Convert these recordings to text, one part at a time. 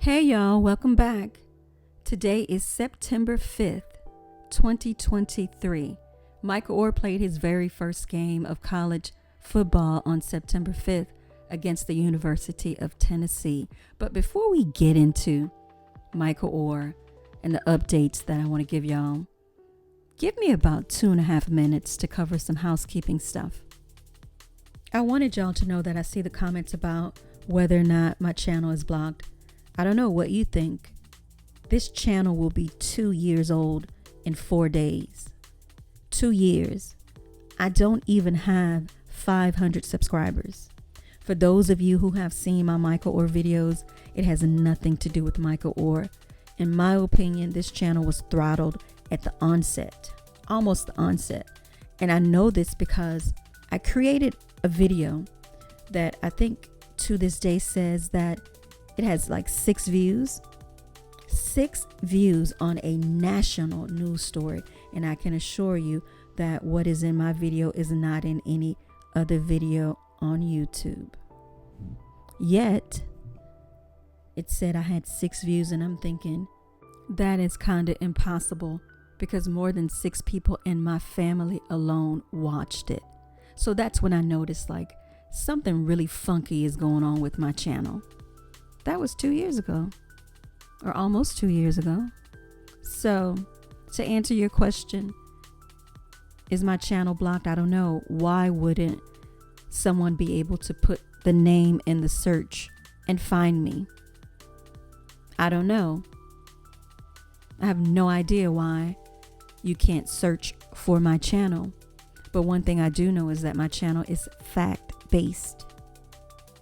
Hey y'all, welcome back. Today is September 5th, 2023. Michael Orr played his very first game of college football on September 5th against the University of Tennessee. But before we get into Michael Orr and the updates that I want to give y'all, give me about 2.5 minutes to cover some housekeeping stuff. I wanted y'all to know that I see the comments about whether or not my channel is blocked. I don't know what you think. This channel will be 2 years old in 4 days. 2 years. I don't even have 500 subscribers. For those of you who have seen my Michael Orr videos, it has nothing to do with Michael Orr. In my opinion, this channel was throttled at the onset, almost the onset. And I know this because I created a video that I think to this day says that it has like 6 views. 6 views on a national news story. And I can assure you that what is in my video is not in any other video on YouTube. Yet, it said I had 6 views, and I'm thinking that is kind of impossible because more than 6 people in my family alone watched it. So that's when I noticed like something really funky is going on with my channel. That was 2 years ago, or almost 2 years ago. So to answer your question, is my channel blocked? I don't know. Why wouldn't someone be able to put the name in the search and find me? I don't know. I have no idea why you can't search for my channel. But one thing I do know is that my channel is fact-based.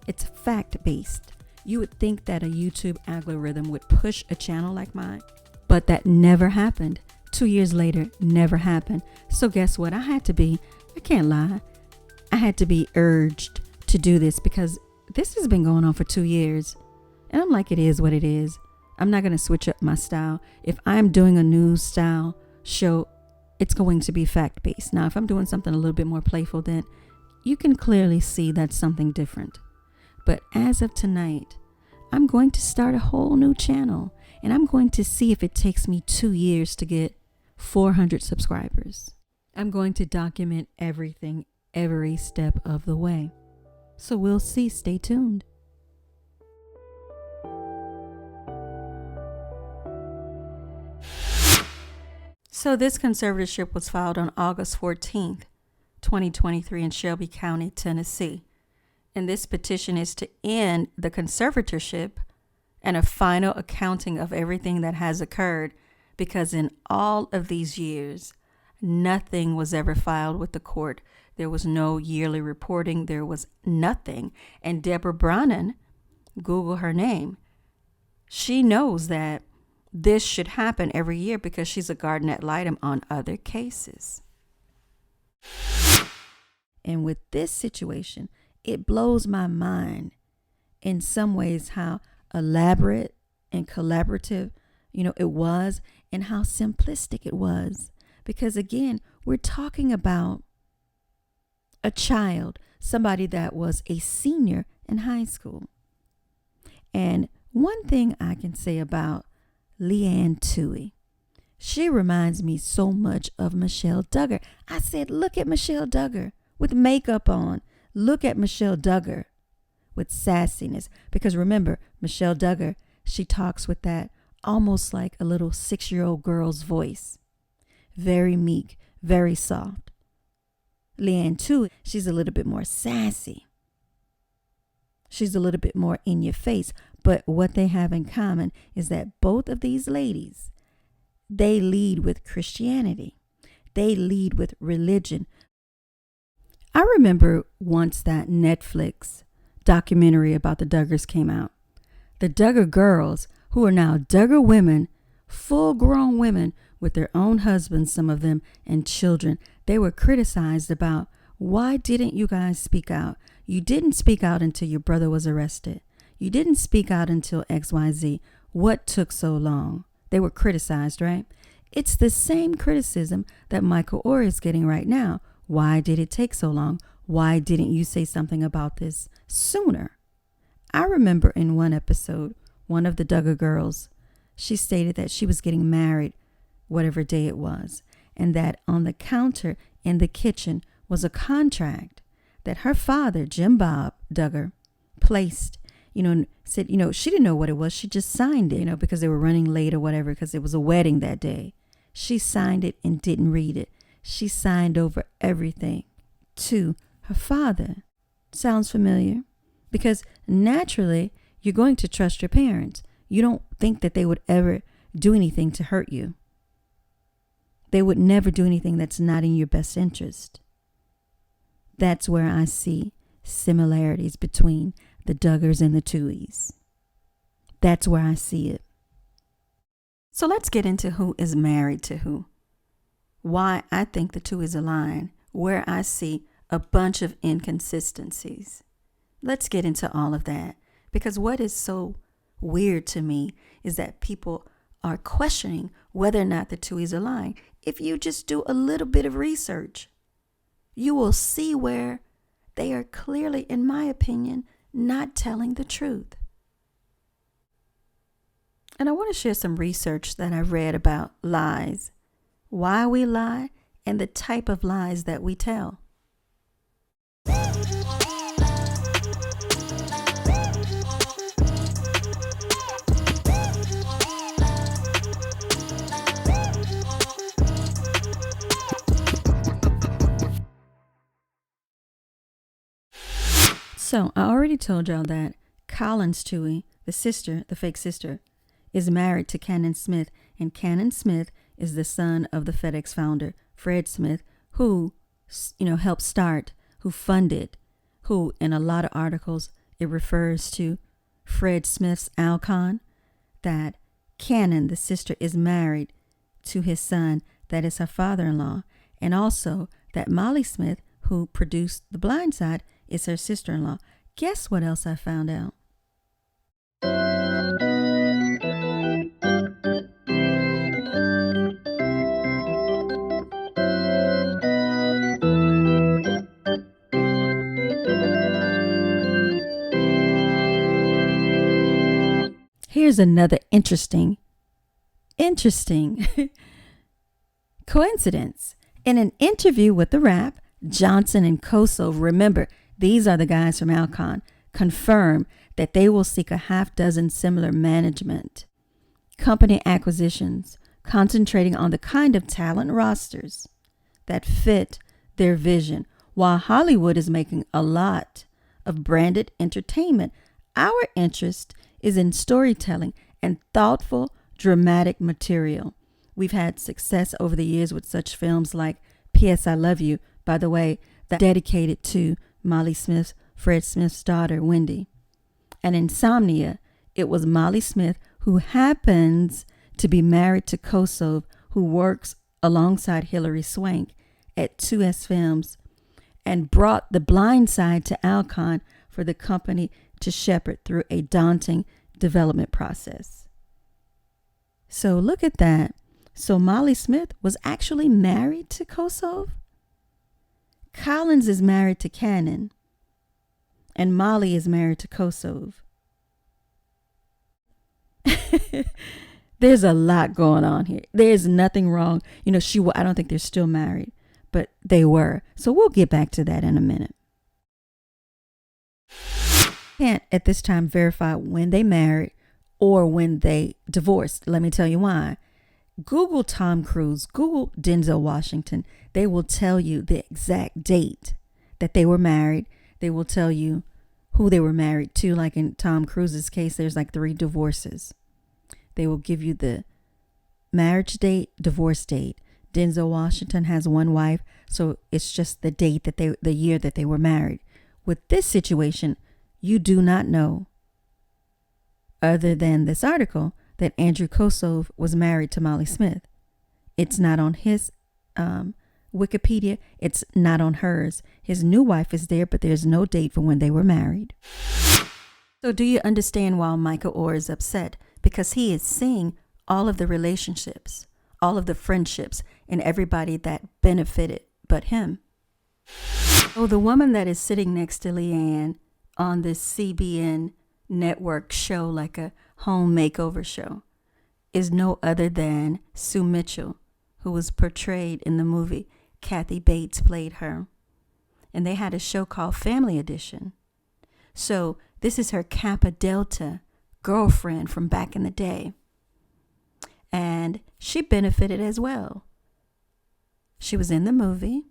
It's fact-based. You would think that a YouTube algorithm would push a channel like mine, but that never happened. 2 years later, never happened. So guess what? I can't lie, I had to be urged to do this because this has been going on for 2 years. And I'm like, it is what it is. I'm not going to switch up my style. If I'm doing a news style show, it's going to be fact-based. Now, if I'm doing something a little bit more playful, then you can clearly see that's something different. But as of tonight, I'm going to start a whole new channel, and I'm going to see if it takes me 2 years to get 400 subscribers. I'm going to document everything, every step of the way. So we'll see. Stay tuned. So this conservatorship was filed on August 14th, 2023 in Shelby County, Tennessee. And this petition is to end the conservatorship and a final accounting of everything that has occurred, because in all of these years, nothing was ever filed with the court. There was no yearly reporting. There was nothing. And Deborah Brannon, Google her name, she knows that this should happen every year because she's a guardian ad litem on other cases. And with this situation, it blows my mind in some ways how elaborate and collaborative, it was, and how simplistic it was. Because again, we're talking about a child, somebody that was a senior in high school. And one thing I can say about Leigh Anne Tuohy, she reminds me so much of Michelle Duggar. I said, look at Michelle Duggar with makeup on. Look at Michelle Duggar with sassiness. Because remember, Michelle Duggar, she talks with that almost like a little 6-year-old girl's voice. Very meek, very soft. Leigh Anne Tuohy, she's a little bit more sassy. She's a little bit more in your face. But what they have in common is that both of these ladies, they lead with Christianity. They lead with religion. I remember once that Netflix documentary about the Duggars came out. The Duggar girls, who are now Duggar women, full-grown women with their own husbands, some of them, and children, they were criticized about, why didn't you guys speak out? You didn't speak out until your brother was arrested. You didn't speak out until XYZ. What took so long? They were criticized, right? It's the same criticism that Michael Orr is getting right now. Why did it take so long? Why didn't you say something about this sooner? I remember in one episode one of the Duggar girls, she stated that she was getting married, whatever day it was, and that on the counter in the kitchen was a contract that her father, Jim Bob Duggar, placed, said, she didn't know what it was. She just signed it, because they were running late or whatever, because it was a wedding that day. She signed it and didn't read it. She signed over everything to her father. Sounds familiar? Because naturally, you're going to trust your parents. You don't think that they would ever do anything to hurt you. They would never do anything that's not in your best interest. That's where I see similarities between the Duggars and the Tuohys. That's where I see it. So let's get into who is married to who. Why I think the two is aligned, where I see a bunch of inconsistencies. Let's get into all of that, because what is so weird to me is that people are questioning whether or not the Tuohys align. If you just do a little bit of research, you will see where they are clearly, in my opinion, not telling the truth. And I want to share some research that I read about lies, why we lie, and the type of lies that we tell. So I already told y'all that Collins Tuohy, the fake sister, is married to Cannon Smith, and Cannon Smith is the son of the FedEx founder, Fred Smith, who, helped start, who funded, who in a lot of articles, it refers to Fred Smith's Alcon, that Cannon, the sister, is married to his son, that is her father-in-law, and also that Molly Smith, who produced The Blind Side, is her sister-in-law. Guess what else I found out? Here's another interesting coincidence. In an interview with The Wrap, Johnson and Kosov, remember, these are the guys from Alcon, confirm that they will seek a half dozen similar management company acquisitions, concentrating on the kind of talent rosters that fit their vision. While Hollywood is making a lot of branded entertainment, our interest is in storytelling and thoughtful, dramatic material. We've had success over the years with such films like P.S. I Love You, by the way, that dedicated to Molly Smith's, Fred Smith's daughter, Wendy. And Insomnia, it was Molly Smith, who happens to be married to Kosov, who works alongside Hilary Swank at 2S Films, and brought The Blind Side to Alcon for the company to shepherd through a daunting development process. So look at that. So Molly Smith was actually married to Kosov? Collins is married to Cannon, and Molly is married to Kosov. There's a lot going on here. There's nothing wrong. I don't think they're still married, but they were. So we'll get back to that in a minute. Can't at this time verify when they married or when they divorced. Let me tell you why. Google Tom Cruise, Google Denzel Washington. They will tell you the exact date that they were married. They will tell you who they were married to. Like in Tom Cruise's case, there's like 3 divorces. They will give you the marriage date, divorce date. Denzel Washington has 1 wife, so it's just the date the year that they were married. With this situation, you do not know, other than this article, that Andrew Kosov was married to Molly Smith. It's not on his Wikipedia. It's not on hers. His new wife is there, but there's no date for when they were married. So do you understand why Michael Oher is upset? Because he is seeing all of the relationships, all of the friendships, and everybody that benefited but him. Oh, the woman that is sitting next to Leigh Anne on this CBN network show, like a home makeover show, is no other than Sue Mitchell, who was portrayed in the movie. Kathy Bates played her. And they had a show called Family Edition. So this is her Kappa Delta girlfriend from back in the day. And she benefited as well. She was in the movie,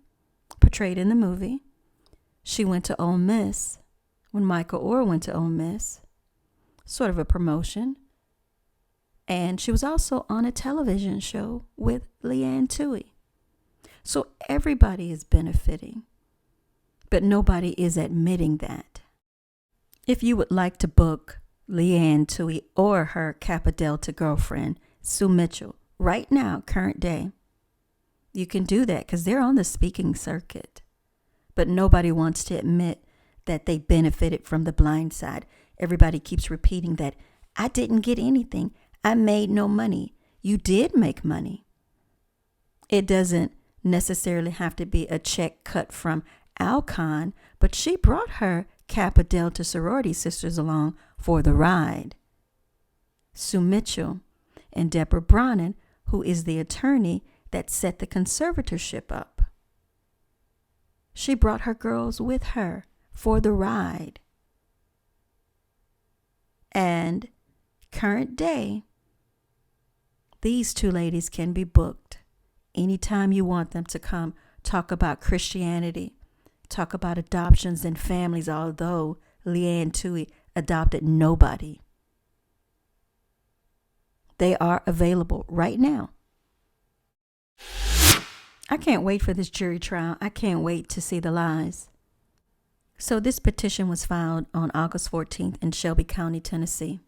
portrayed in the movie. She went to Ole Miss when Michael Oher went to Ole Miss, sort of a promotion. And she was also on a television show with Leigh Anne Tuohy. So everybody is benefiting, but nobody is admitting that. If you would like to book Leigh Anne Tuohy or her Kappa Delta girlfriend, Sue Mitchell, right now, current day, you can do that because they're on the speaking circuit. But nobody wants to admit that they benefited from the blind side. Everybody keeps repeating that I didn't get anything. I made no money. You did make money. It doesn't necessarily have to be a check cut from Alcon, but she brought her Kappa Delta sorority sisters along for the ride. Sue Mitchell and Deborah Brannon, who is the attorney that set the conservatorship up. She brought her girls with her for the ride. And current day, these two ladies can be booked anytime you want them to come talk about Christianity, talk about adoptions and families, although Leigh Anne Tuohy adopted nobody. They are available right now. I can't wait for this jury trial. I can't wait to see the lies. So this petition was filed on August 14th in Shelby County, Tennessee.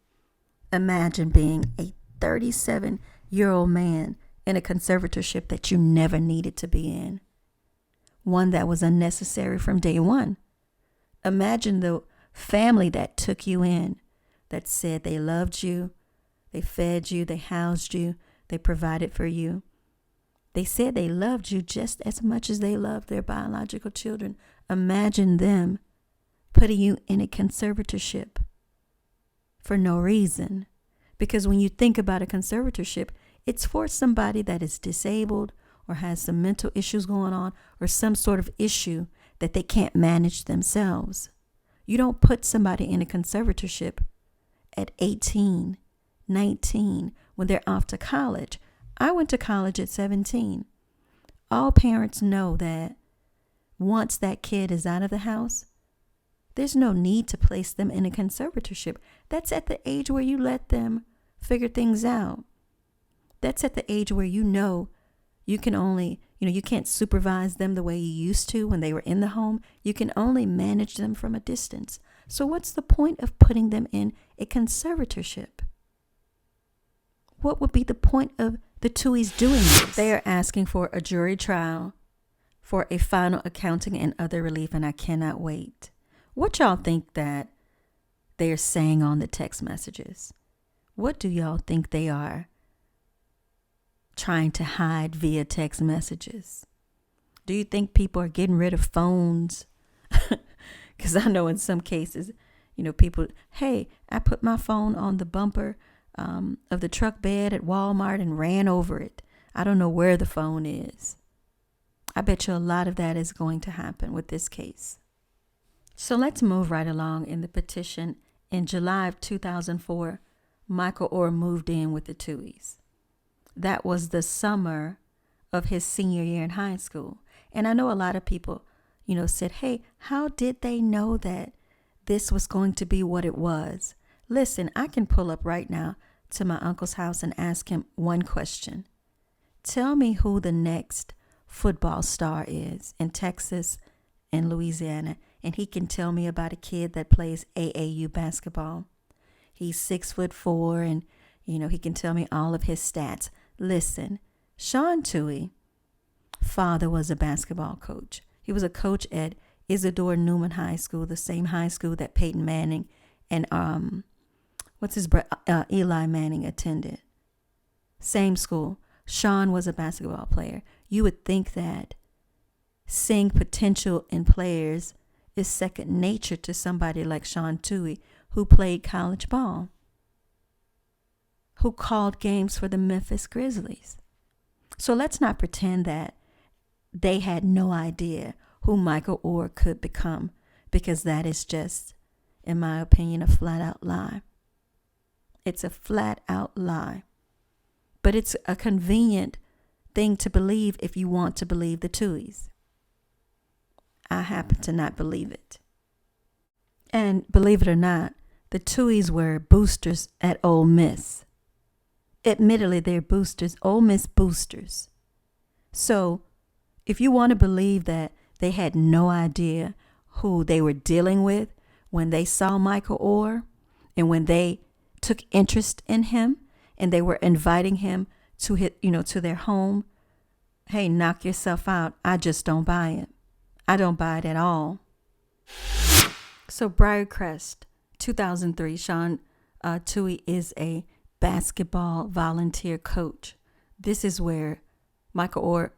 Imagine being a 37-year-old man in a conservatorship that you never needed to be in. One that was unnecessary from day one. Imagine the family that took you in, that said they loved you, they fed you, they housed you, they provided for you. They said they loved you just as much as they loved their biological children. Imagine them putting you in a conservatorship for no reason. Because when you think about a conservatorship, it's for somebody that is disabled or has some mental issues going on or some sort of issue that they can't manage themselves. You don't put somebody in a conservatorship at 18, 19, when they're off to college. I went to college at 17. All parents know that once that kid is out of the house, there's no need to place them in a conservatorship. That's at the age where you let them figure things out. That's at the age where you know you can only, you can't supervise them the way you used to when they were in the home. You can only manage them from a distance. So what's the point of putting them in a conservatorship? What would be the point of the Tuohys doing this? They are asking for a jury trial for a final accounting and other relief, and I cannot wait. What y'all think that they're saying on the text messages? What do y'all think they are trying to hide via text messages? Do you think people are getting rid of phones? Because I know in some cases, people, hey, I put my phone on the bumper of the truck bed at Walmart and ran over it. I don't know where the phone is. I bet you a lot of that is going to happen with this case. So let's move right along in the petition. In July of 2004, Michael Oher moved in with the Tuohys. That was the summer of his senior year in high school. And I know a lot of people, said, hey, how did they know that this was going to be what it was? Listen, I can pull up right now to my uncle's house and ask him one question. Tell me who the next football star is in Texas and Louisiana. And he can tell me about a kid that plays AAU basketball. He's 6'4", and, he can tell me all of his stats. Listen, Sean Tuohy, father was a basketball coach. He was a coach at Isidore Newman High School, the same high school that Peyton Manning and Eli Manning attended. Same school. Sean was a basketball player. You would think that seeing potential in players is second nature to somebody like Sean Tuohy, who played college ball, who called games for the Memphis Grizzlies. So let's not pretend that they had no idea who Michael Oher could become, because that is just, in my opinion, a flat out lie. It's a flat out lie. But it's a convenient thing to believe if you want to believe the Tuohys. I happen to not believe it. And believe it or not, the Tuohys were boosters at Ole Miss. Admittedly, they're boosters, Ole Miss boosters. So if you want to believe that they had no idea who they were dealing with when they saw Michael Oher, and when they took interest in him and they were inviting him to to their home, hey, knock yourself out. I just don't buy it. I don't buy it at all. So Briarcrest, 2003, Sean Tuohy is a basketball volunteer coach. This is where Michael Oher,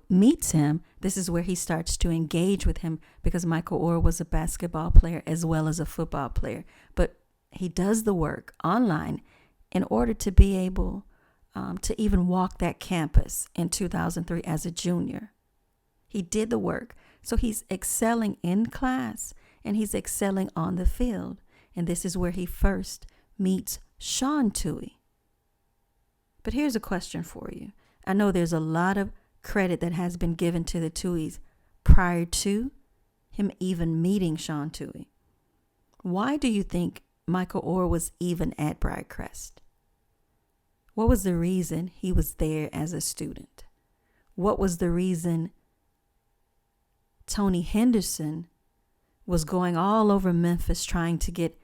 meets him. This is where he starts to engage with him, because Michael Oher was a basketball player as well as a football player. But he does the work online in order to be able to even walk that campus in 2003 as a junior. He did the work. So he's excelling in class and he's excelling on the field. And this is where he first meets Sean Tuohy. But here's a question for you. I know there's a lot of credit that has been given to the Tuohys prior to him even meeting Sean Tuohy. Why do you think Michael Oher was even at Briarcrest? What was the reason he was there as a student? What was the reason Tony Henderson was going all over Memphis trying to get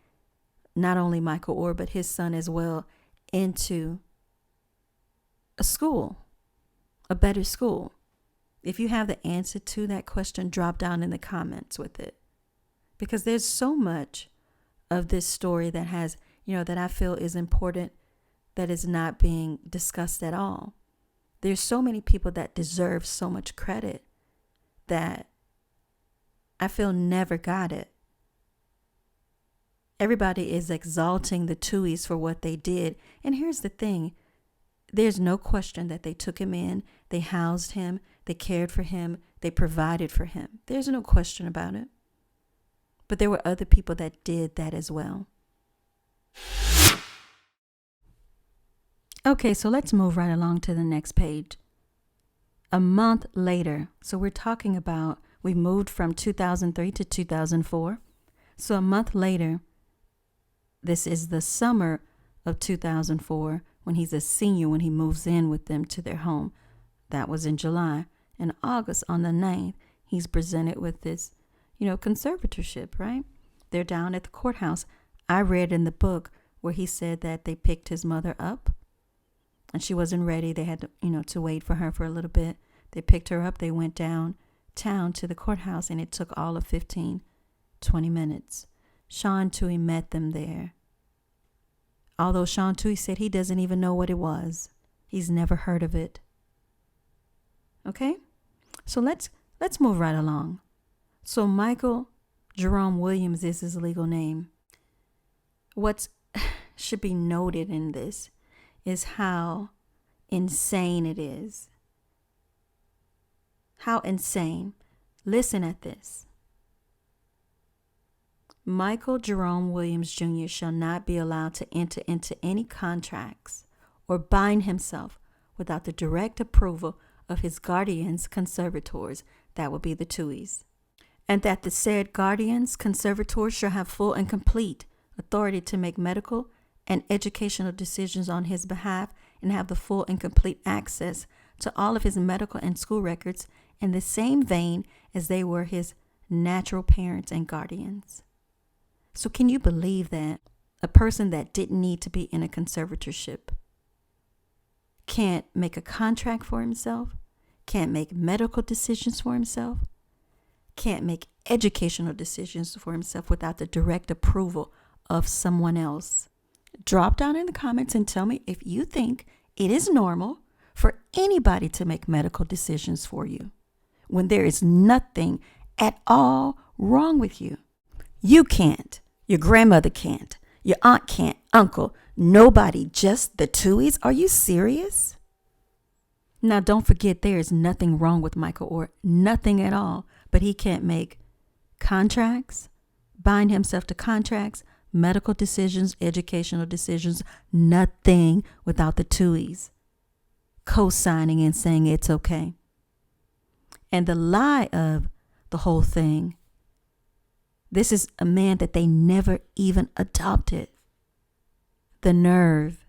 not only Michael Oher, but his son as well, into a school, a better school? If you have the answer to that question, drop down in the comments with it. Because there's so much of this story that has, that I feel is important, that is not being discussed at all. There's so many people that deserve so much credit that I feel never got it. Everybody is exalting the Tuohys for what they did. And here's the thing. There's no question that they took him in, they housed him, they cared for him, they provided for him. There's no question about it. But there were other people that did that as well. Okay, so let's move right along to the next page. A month later, so we're talking about, we moved from 2003 to 2004. So a month later, this is the summer of 2004, when he's a senior, when he moves in with them to their home. That was in July. In August, on the 9th, he's presented with this, conservatorship, right? They're down at the courthouse. I read in the book where he said that they picked his mother up and she wasn't ready. They had to, to wait for her for a little bit. They picked her up. They went downtown to the courthouse, and it took all of 15, 20 minutes. Sean Tuohy met them there. Although Sean Tuohy said he doesn't even know what it was. He's never heard of it. Okay? So let's move right along. So Michael Jerome Williams is his legal name. What should be noted in this is how insane it is. How insane. Listen at this. Michael Jerome Williams Jr. shall not be allowed to enter into any contracts or bind himself without the direct approval of his guardians, conservators, that would be the Tuohys, and that the said guardians, conservators shall have full and complete authority to make medical and educational decisions on his behalf, and have the full and complete access to all of his medical and school records in the same vein as they were his natural parents and guardians. So can you believe that a person that didn't need to be in a conservatorship can't make a contract for himself, can't make medical decisions for himself, can't make educational decisions for himself without the direct approval of someone else? Drop down in the comments and tell me if you think it is normal for anybody to make medical decisions for you when there is nothing at all wrong with you. You can't. Your grandmother can't. Your aunt can't. Uncle. Nobody. Just the Tuohys? Are you serious? Now, don't forget there is nothing wrong with Michael Oher. Nothing at all. But he can't make contracts, bind himself to contracts, medical decisions, educational decisions, nothing without the Tuohys co-signing and saying it's okay. And the lie of the whole thing, this is a man that they never even adopted. The nerve.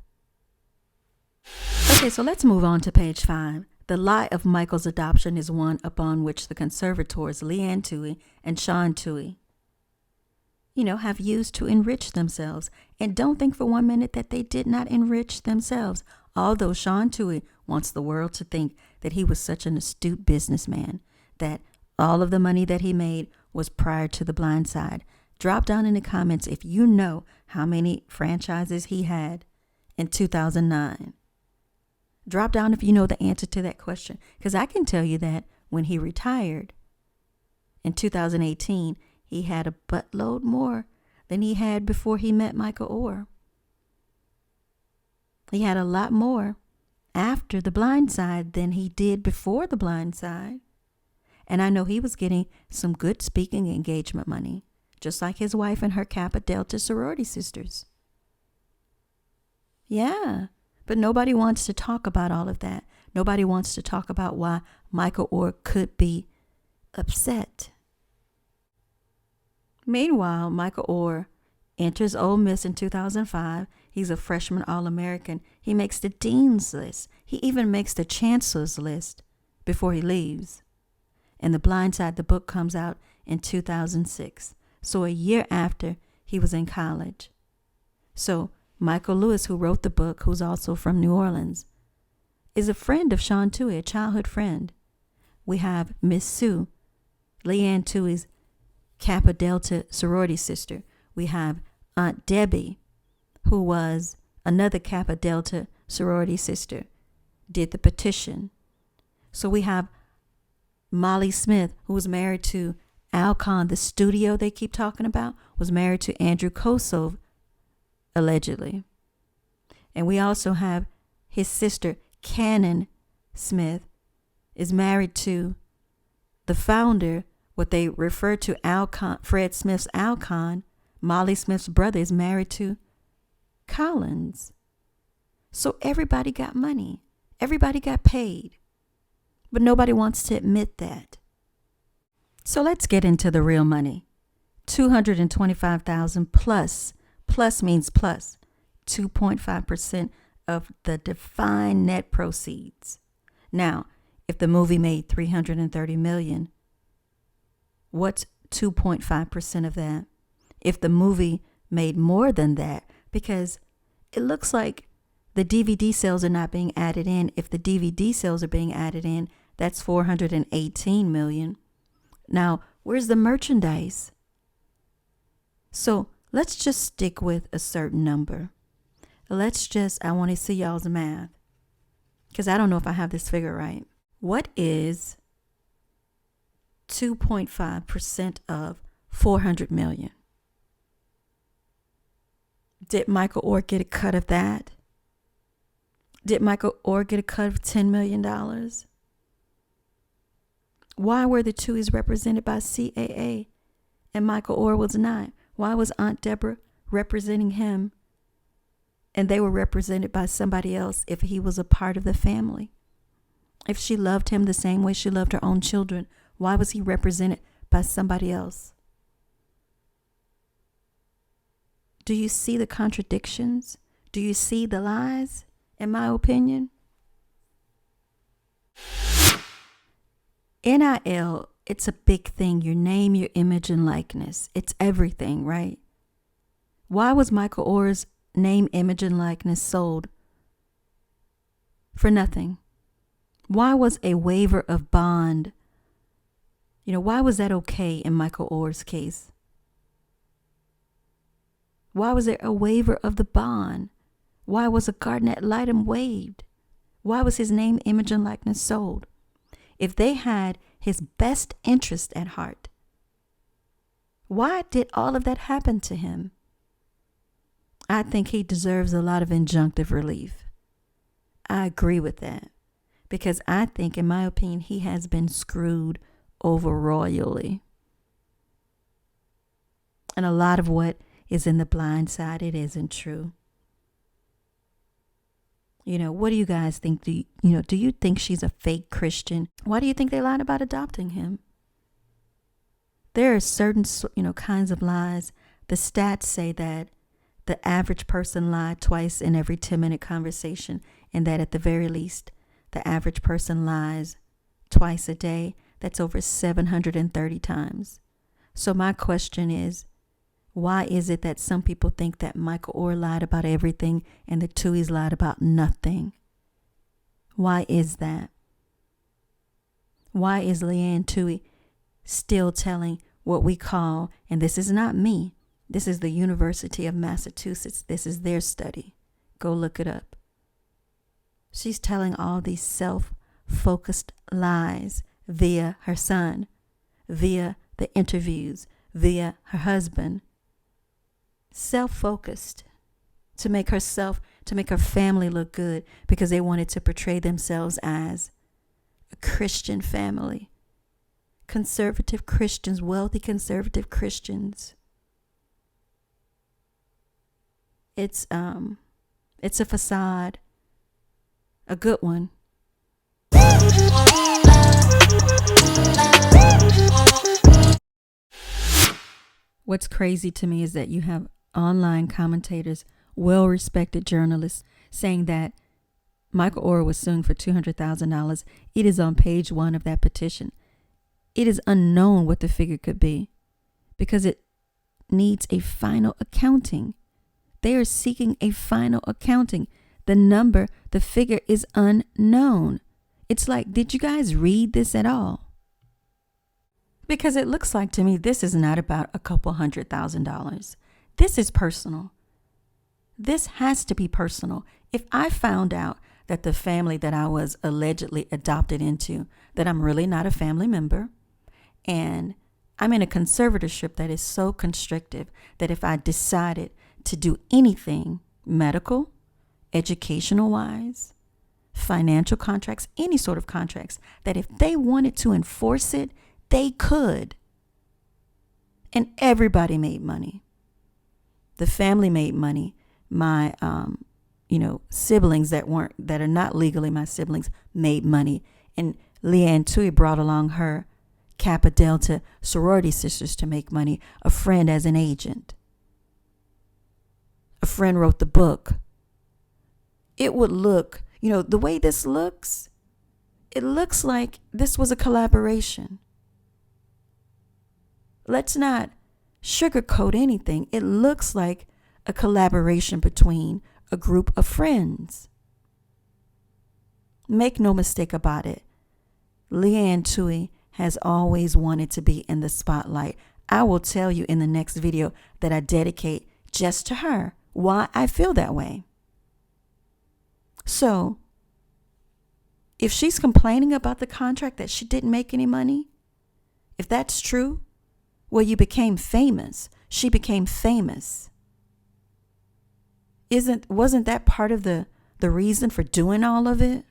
Okay, so let's move on to page 5. The lie of Michael's adoption is one upon which the conservators, Leigh Anne Tuohy and Sean Tuohy, have used to enrich themselves. And don't think for 1 minute that they did not enrich themselves. Although Sean Tuohy wants the world to think that he was such an astute businessman, that all of the money that he made was prior to The Blind Side. Drop down in the comments if you know how many franchises he had in 2009. Drop down if you know the answer to that question. Because I can tell you that when he retired in 2018, he had a buttload more than he had before he met Michael Oher. He had a lot more after The Blind Side than he did before The Blind Side. And I know he was getting some good speaking engagement money, just like his wife and her Kappa Delta sorority sisters. Yeah, but nobody wants to talk about all of that. Nobody wants to talk about why Michael Oher could be upset. Meanwhile, Michael Oher enters Ole Miss in 2005. He's a freshman All-American. He makes the dean's list. He even makes the chancellor's list before he leaves. And The Blind Side, the book, comes out in 2006. So a year after he was in college. So Michael Lewis, who wrote the book, who's also from New Orleans, is a friend of Sean Tuohy, a childhood friend. We have Miss Sue, Leigh Anne Tuohy's Kappa Delta sorority sister. We have Aunt Debbie, who was another Kappa Delta sorority sister, did the petition. So we have Molly Smith, who was married to Alcon, the studio they keep talking about, was married to Andrew Kosov, allegedly. And we also have his sister, Cannon Smith, is married to the founder, what they refer to Alcon, Fred Smith's Alcon. Molly Smith's brother is married to Collins. So everybody got money. Everybody got paid. But nobody wants to admit that. So let's get into the real money. $225,000 plus. Plus means plus. 2.5% of the defined net proceeds. Now, if the movie made $330 million, what's 2.5% of that? If the movie made more than that, because it looks like the DVD sales are not being added in. If the DVD sales are being added in, that's $418 million. Now, where's the merchandise? So let's just stick with a certain number. I want to see y'all's math, because I don't know if I have this figure right. What is 2.5% of 400 million? Did Michael Oher get a cut of that? Did Michael Oher get a cut of $10 million? Why were the Tuohys represented by CAA and Michael Oher was not? Why was Aunt Deborah representing him and they were represented by somebody else if he was a part of the family? If she loved him the same way she loved her own children, why was he represented by somebody else? Do you see the contradictions? Do you see the lies, in my opinion? NIL, it's a big thing. Your name, your image, and likeness. It's everything, right? Why was Michael Oher's name, image, and likeness sold for nothing? Why was a waiver of bond, why was that okay in Michael Oher's case? Why was there a waiver of the bond? Why was a garden ad litem waived? Why was his name, image, and likeness sold? If they had his best interest at heart, Why did all of that happen to him? I think he deserves a lot of injunctive relief. I agree with that. Because I think, in my opinion, he has been screwed over royally. And a lot of what is in The Blind Side, it isn't true. What do you guys think? Do you think she's a fake Christian? Why do you think they lied about adopting him? There are certain, kinds of lies. The stats say that the average person lied twice in every 10-minute conversation, and that at the very least, the average person lies twice a day. That's over 730 times. So my question is, why is it that some people think that Michael Oher lied about everything and the Tuohys lied about nothing? Why is that? Why is Leigh Anne Tuohy still telling what we call, and this is not me, this is the University of Massachusetts, this is their study. Go look it up. She's telling all these self-focused lies via her son, via the interviews, via her husband. Self-focused to make her family look good because they wanted to portray themselves as a Christian family. Conservative Christians, wealthy conservative Christians. It's a facade. A good one. What's crazy to me is that you have online commentators, well-respected journalists, saying that Michael Oher was suing for $200,000. It is on page 1 of that petition. It is unknown what the figure could be because it needs a final accounting. They are seeking a final accounting. The figure is unknown. It's like, did you guys read this at all? Because it looks like to me this is not about a couple $100,000. This is personal. This has to be personal. If I found out that the family that I was allegedly adopted into, that I'm really not a family member, and I'm in a conservatorship that is so constrictive that if I decided to do anything medical, educational wise, financial contracts, any sort of contracts, that if they wanted to enforce it, they could. And everybody made money. The family made money. My siblings that are not legally my siblings made money. And Leigh Anne Tuohy brought along her Kappa Delta sorority sisters to make money. A friend as an agent. A friend wrote the book. It would look, the way this looks, it looks like this was a collaboration. Let's not sugarcoat anything. It looks like a collaboration between a group of friends. Make no mistake about it. Leigh Anne Tuohy has always wanted to be in the spotlight. I will tell you in the next video that I dedicate just to her why I feel that way. So, if she's complaining about the contract that she didn't make any money, if that's true, well, you became famous. She became famous. Wasn't that part of the reason for doing all of it?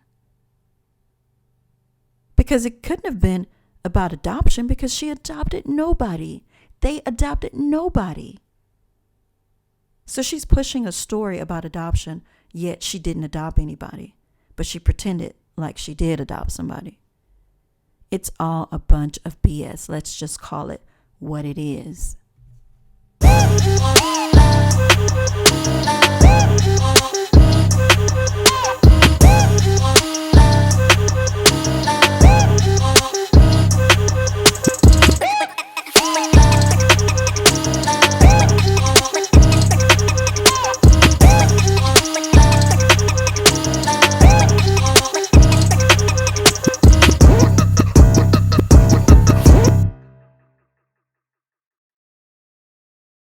Because it couldn't have been about adoption because she adopted nobody. They adopted nobody. So she's pushing a story about adoption, yet she didn't adopt anybody. But she pretended like she did adopt somebody. It's all a bunch of BS. Let's just call it what it is.